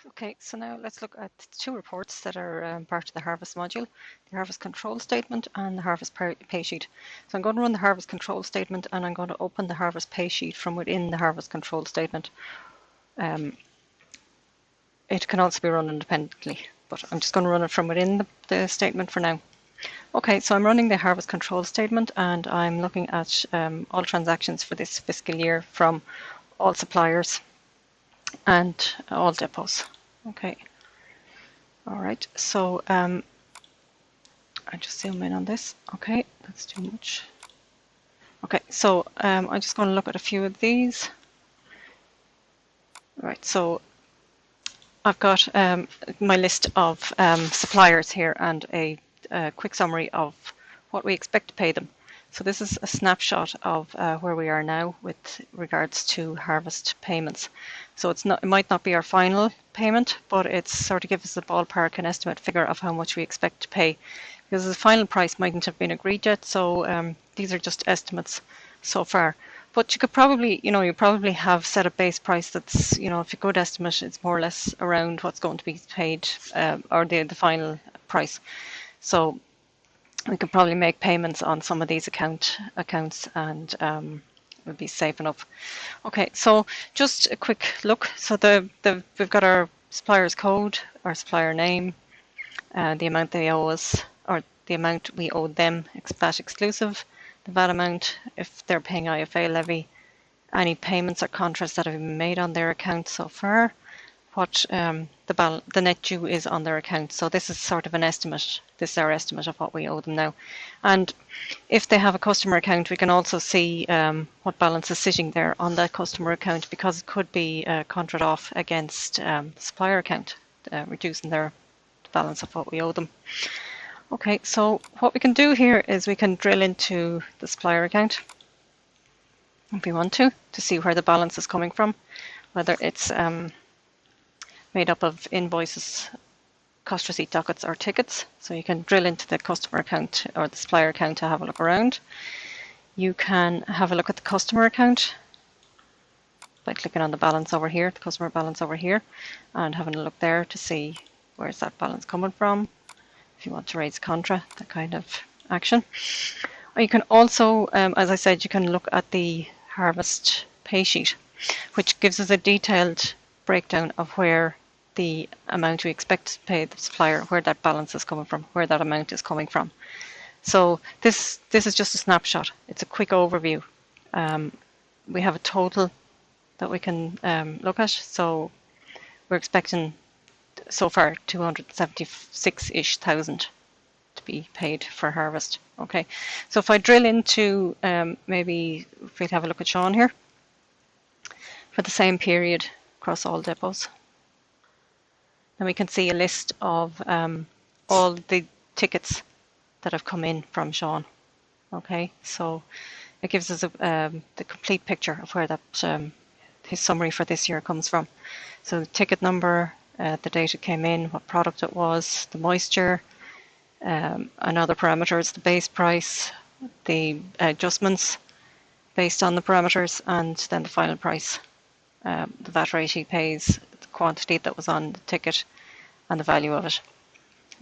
Okay, so now let's look at two reports that are part of the Herbst module, the Herbst control statement and the Herbst paysheet. So I'm going to run the Herbst control statement and I'm going to open the Herbst paysheet from within the Herbst control statement. It can also be run independently, but I'm just going to run it from within the statement for now. Okay, so I'm running the Herbst control statement and I'm looking at all transactions for this fiscal year from all suppliers and all depots. Okay. All right, so I just zoom in on this. Okay, that's too much. Okay, so I'm just going to look at a few of these. Right, so I've got my list of suppliers here and a quick summary of what we expect to pay them. So this is a snapshot of where we are now with regards to Herbst payments. So it might not be our final payment, but it's sort of gives us a ballpark and estimate figure of how much we expect to pay, because the final price mightn't have been agreed yet. So these are just estimates so far. But you could probably, you probably have set a base price that's, if a good estimate, it's more or less around what's going to be paid or the final price. So we could probably make payments on some of these accounts and we'll be safe enough. Okay, so just a quick look. So we've got our supplier's code, our supplier name, the amount they owe us, or the amount we owe them, VAT exclusive, the VAT amount, if they're paying IFA levy, any payments or contracts that have been made on their account so far, what the net due is on their account. So this is sort of an estimate. This is our estimate of what we owe them now. And if they have a customer account, we can also see what balance is sitting there on that customer account, because it could be a contract off against supplier account, reducing their balance of what we owe them. Okay, so what we can do here is we can drill into the supplier account if we want to see where the balance is coming from, whether it's made up of invoices, cost receipt dockets or tickets. So you can drill into the customer account or the supplier account to have a look around. You can have a look at the customer account by clicking on the balance over here, the customer balance over here, and having a look there to see where's that balance coming from. If you want to raise contra, that kind of action. Or you can also, as I said, you can look at the Herbst paysheet, which gives us a detailed breakdown of where the amount we expect to pay the supplier, where that balance is coming from, where that amount is coming from. So this is just a snapshot. It's a quick overview. We have a total that we can look at. So we're expecting so far 276-ish thousand to be paid for Herbst. Okay, so if I drill into maybe if we have a look at Sean here for the same period across all depots. And we can see a list of all the tickets that have come in from Sean. Okay, so it gives us the complete picture of where that his summary for this year comes from. So the ticket number, the date it came in, what product it was, the moisture, and other parameters, the base price, the adjustments based on the parameters, and then the final price, the VAT rate he pays, the quantity that was on the ticket, and the value of it.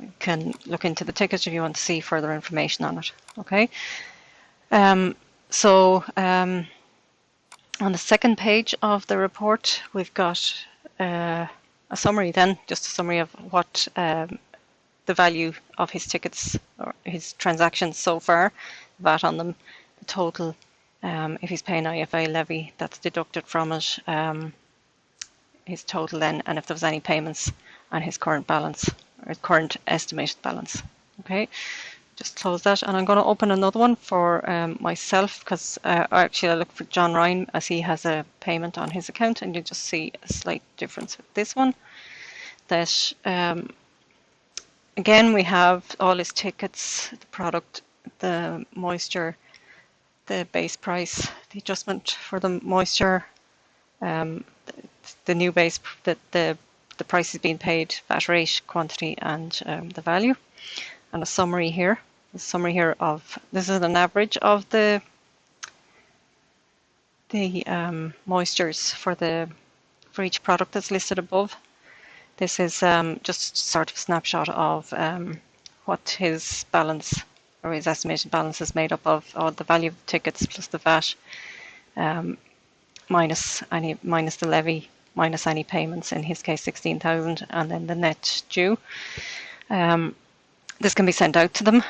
You can look into the ticket if you want to see further information on it. Okay. On the second page of the report, we've got a summary then, just a summary of what the value of his tickets or his transactions so far, VAT on them, the total, if he's paying IFA levy, that's deducted from it, his total then, and if there was any payments and his current balance or current estimated balance. Okay, just close that, and I'm going to open another one for myself, because actually I look for John Ryan as he has a payment on his account, and you just see a slight difference with this one. That again, we have all his tickets, the product, the moisture, the base price, the adjustment for the moisture, the new base, the price is being paid, VAT rate, quantity, and the value, and a summary here. The summary here of this is an average of the moistures for each product that's listed above. This is just sort of a snapshot of what his balance or his estimated balance is made up of, or the value of the tickets plus the VAT, minus the levy, minus any payments, in his case 16,000, and then the net due. This can be sent out to them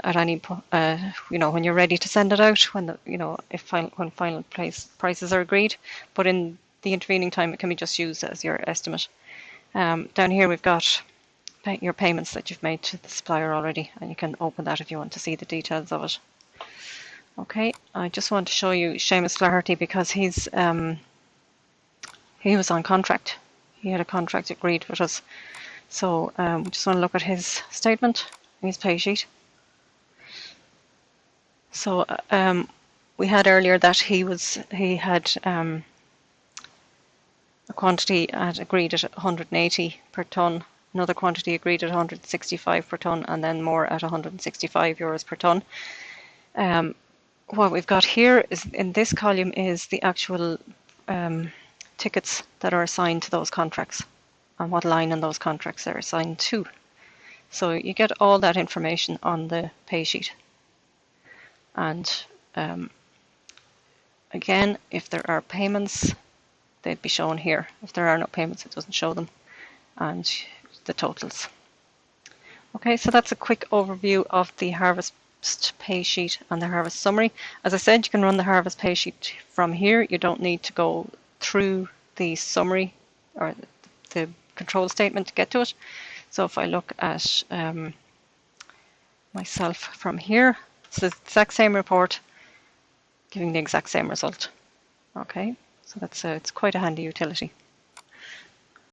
at any when you're ready to send it out, when when final prices are agreed. But in the intervening time, it can be just used as your estimate. Down here we've got your payments that you've made to the supplier already, and you can open that if you want to see the details of it. Okay, I just want to show you Seamus Flaherty, because he was on contract. He had a contract agreed with us. So we just want to look at his statement, his pay sheet. So we had earlier that he had a quantity agreed at 180 per tonne, another quantity agreed at 165 per tonne, and then more at 165 euros per tonne. What we've got here is, in this column, is the actual tickets that are assigned to those contracts and what line in those contracts they're assigned to. So you get all that information on the pay sheet. And again, if there are payments, they'd be shown here. If there are no payments, it doesn't show them, and the totals. Okay, so that's a quick overview of the Herbst pay sheet and the Herbst summary. As I said, you can run the Herbst pay sheet from here. You don't need to go through the summary or the control statement to get to it. So if I look at myself from here, it's the exact same report giving the exact same result. Okay, so it's quite a handy utility.